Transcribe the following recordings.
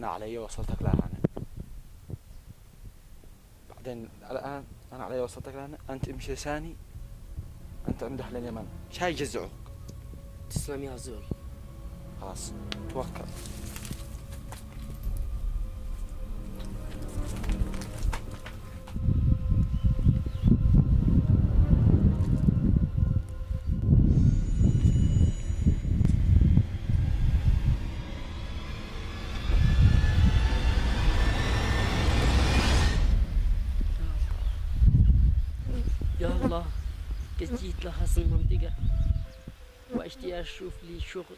أنا علي وصلتك لهنا. بعدين الآن أنا علي وصلتك لهنا، أنت امشي لساني، أنت عند أهل اليمن، شاي يجزعوك. تسلم يا زول. خلاص توكل. يا الله، قد جيت لهذه المنطقة واشتي اشوف لي شغل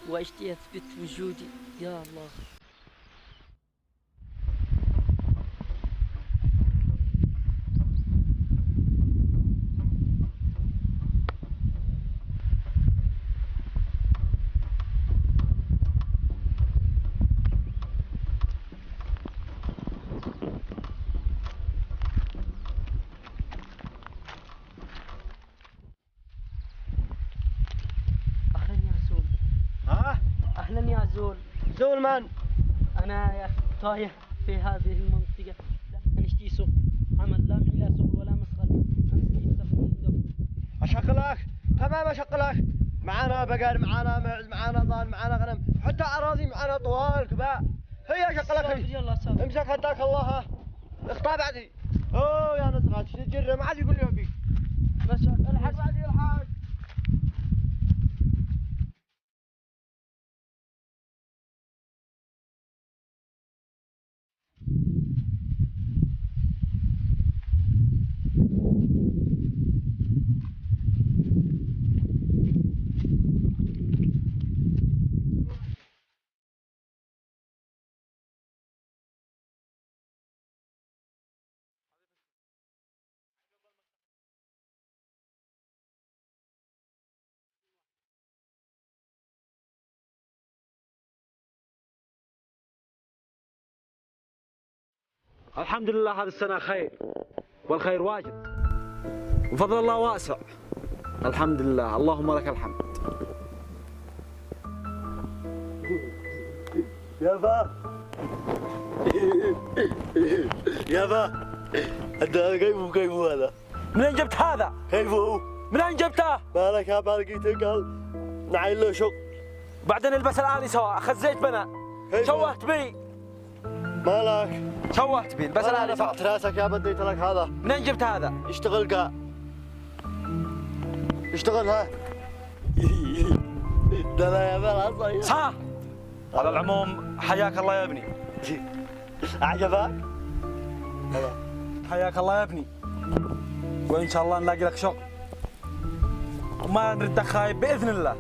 واشتي اثبت وجودي. يا الله. اهلا يا زول. ها؟ اهلا يا زول. زول من؟ انا يا اخي تايه في هذه المنطقة، لا نشتي سوق عمل، لا معي لا سوق ولا مسخل. انا سافرت عندكم. اشغلك؟ تمام اشغلك. معانا بقر، معانا معز، معانا ضان، معانا غنم، حتى اراضي معانا طوال كباء. هي اشغلك هي. يلا سافر. امسك هداك الله. ها اخطا بعدي. اوه يا نزغات تجر ما عاد يقول لي ابي. بس الحق بعدي الحق. الحمد لله هذه السنة خير والخير واجد وفضل الله واسع. الحمد لله، اللهم لك الحمد. يابا يابا انت كيفو هذا؟ منين جبت هذا؟ كيفو؟ منين جبته؟ مالك يا لقيته قال نعيل له شق. بعدين البس الآن سوا، خزيت بنا، شوهت بي. مالك؟ شوهت بي، البس الآن سوا. رفعت راسك يا بديت لك هذا. منين جبت هذا؟ اشتغل قا. اشتغل ها. ده لا يا بلا صح. على العموم حياك الله يا ابني. اعجبك؟ حياك الله يا ابني، وإن شاء الله نلاقي لك شغل وما نردك خايب بإذن الله.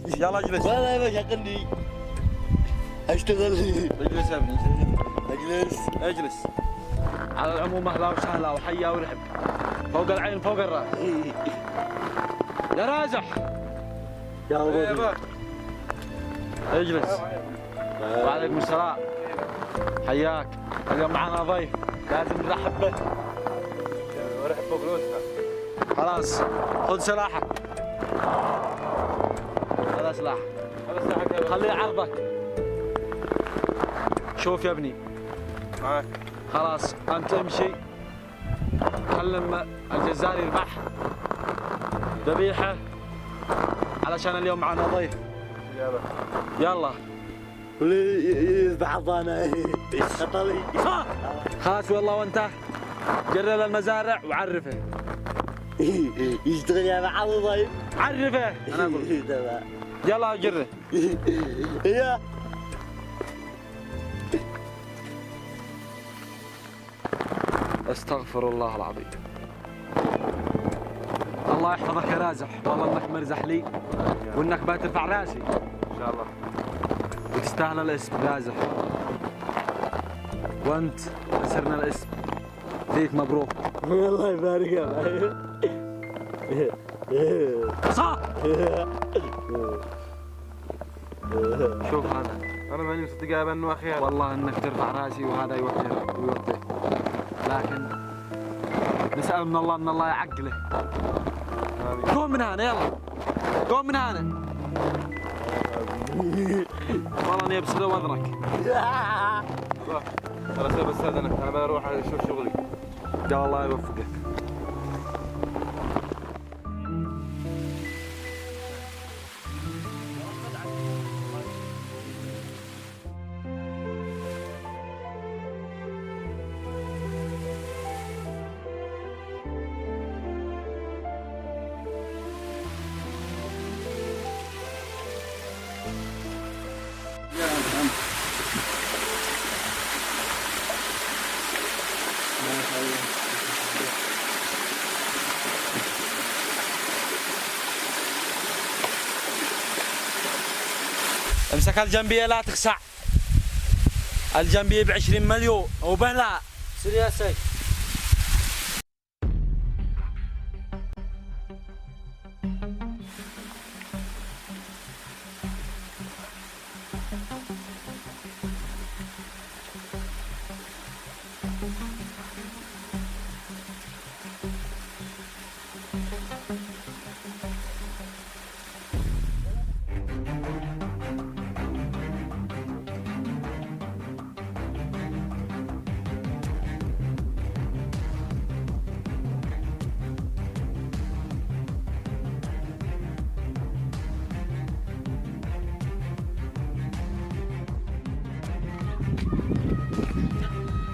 يلا اجلس. لا لا شغلني. اشتغل. اجلس يا ابني. اجلس. اجلس. على العموم اهلا وسهلا وحيا ورحب، فوق العين فوق الراس. يا رازح. يا ابو اجلس. وعليكم السلام. حياك. اليوم معنا ضيف لازم نرحب به. ورحب بقلوسنا. خلاص خذ سلاحك. هذا سلاحك. هذا سلاحك. خليه عرضك. شوف يا ابني. معك. خلاص انت امشي، كلم الجزاري البحر ذبيحه علشان اليوم معنا ضيف. يلا. واللي يذبح الضانه خطلي. خلاص والله وانت جرل المزارع وعرفه. يشتغل يا معاذ ضيف. عرفه انا اقول. يلا جره. يا استغفر الله العظيم. الله يحفظك يا رازح، والله انك مرزح لي وانك بترفع راسي ان شاء الله، وتستاهل الاسم رازح، وانت خسرنا الاسم. فيك مبروك. الله يبارك يا معي. صح. شوف هذا انا ماني مصدق ابنه اخي. والله انك ترفع راسي وهذا يوجه ويوجه، لكن نسأل من الله ان الله يعقله. قوم من هنا يلا، قوم من هنا. والله اني ابسل وذنك. ترى سيب استاذنك، انا بروح اشوف شغلي. يا الله يوفقك. امسك الجنبية لا تخسع. الجنبية ب20 مليون وبلا. سير يا سيد.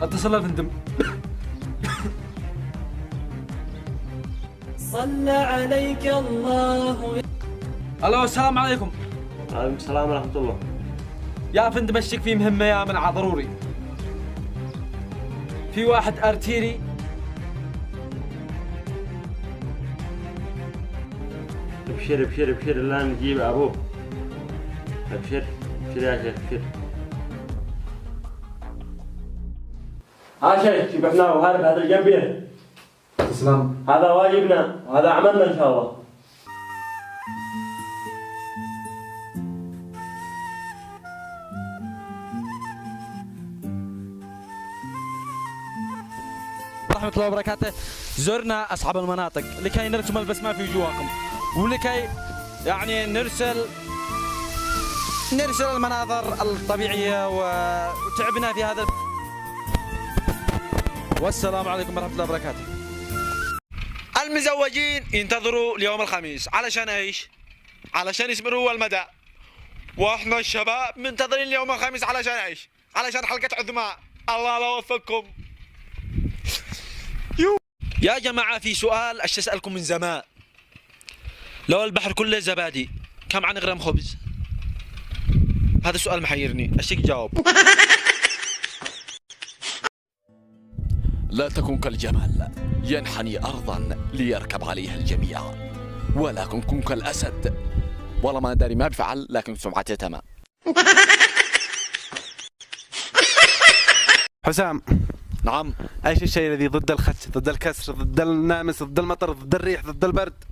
اتصل يا فندم. صلى عليك الله. الو السلام عليكم. وعليكم السلام ورحمة الله. يا فندم اشتك في مهمة يا منع ضروري. في واحد ارتيري ابشر ابشر ابشر لا نجيب ابوه. ابشر ابشر يا شيخ ابشر. ها شيخ شبحناه وهارب هذا الجنبية. تسلم. هذا واجبنا وهذا عملنا ان شاء الله. ورحمة الله وبركاته. زرنا أصحاب المناطق لكي نرسم البسمة في وجوهكم، ولكي يعني نرسل المناظر الطبيعية وتعبنا في هذا. والسلام عليكم ورحمة الله وبركاته. المزوجين ينتظروا اليوم الخميس علشان ايش؟ علشان يسمروا المدى. واحنا الشباب منتظرين اليوم الخميس علشان ايش؟ علشان حلقة عظماء. الله لا يوفقكم. يا جماعة في سؤال أسألكم من زمان. لو البحر كله زبادي كم عن غرام خبز؟ هذا السؤال محيرني، أشيك جاوب. لا تكن كالجمل ينحني أرضا ليركب عليها الجميع، ولكن كن كالأسد. والله ما داري ما بفعل لكن سمعته تمام. حسام، نعم. ايش الشيء الذي ضد الخش، ضد الكسر، ضد النامس، ضد المطر، ضد الريح، ضد البرد؟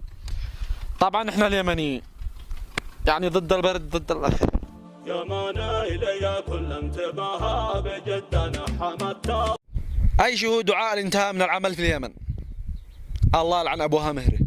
طبعا احنا اليمنيين يعني ضد البرد ضد الأخر. يا مانا إلي كل انتباها بجد أنا حمدت. أي شهود دعاء الانتهاء من العمل في اليمن. الله يلعن أبوها مهري.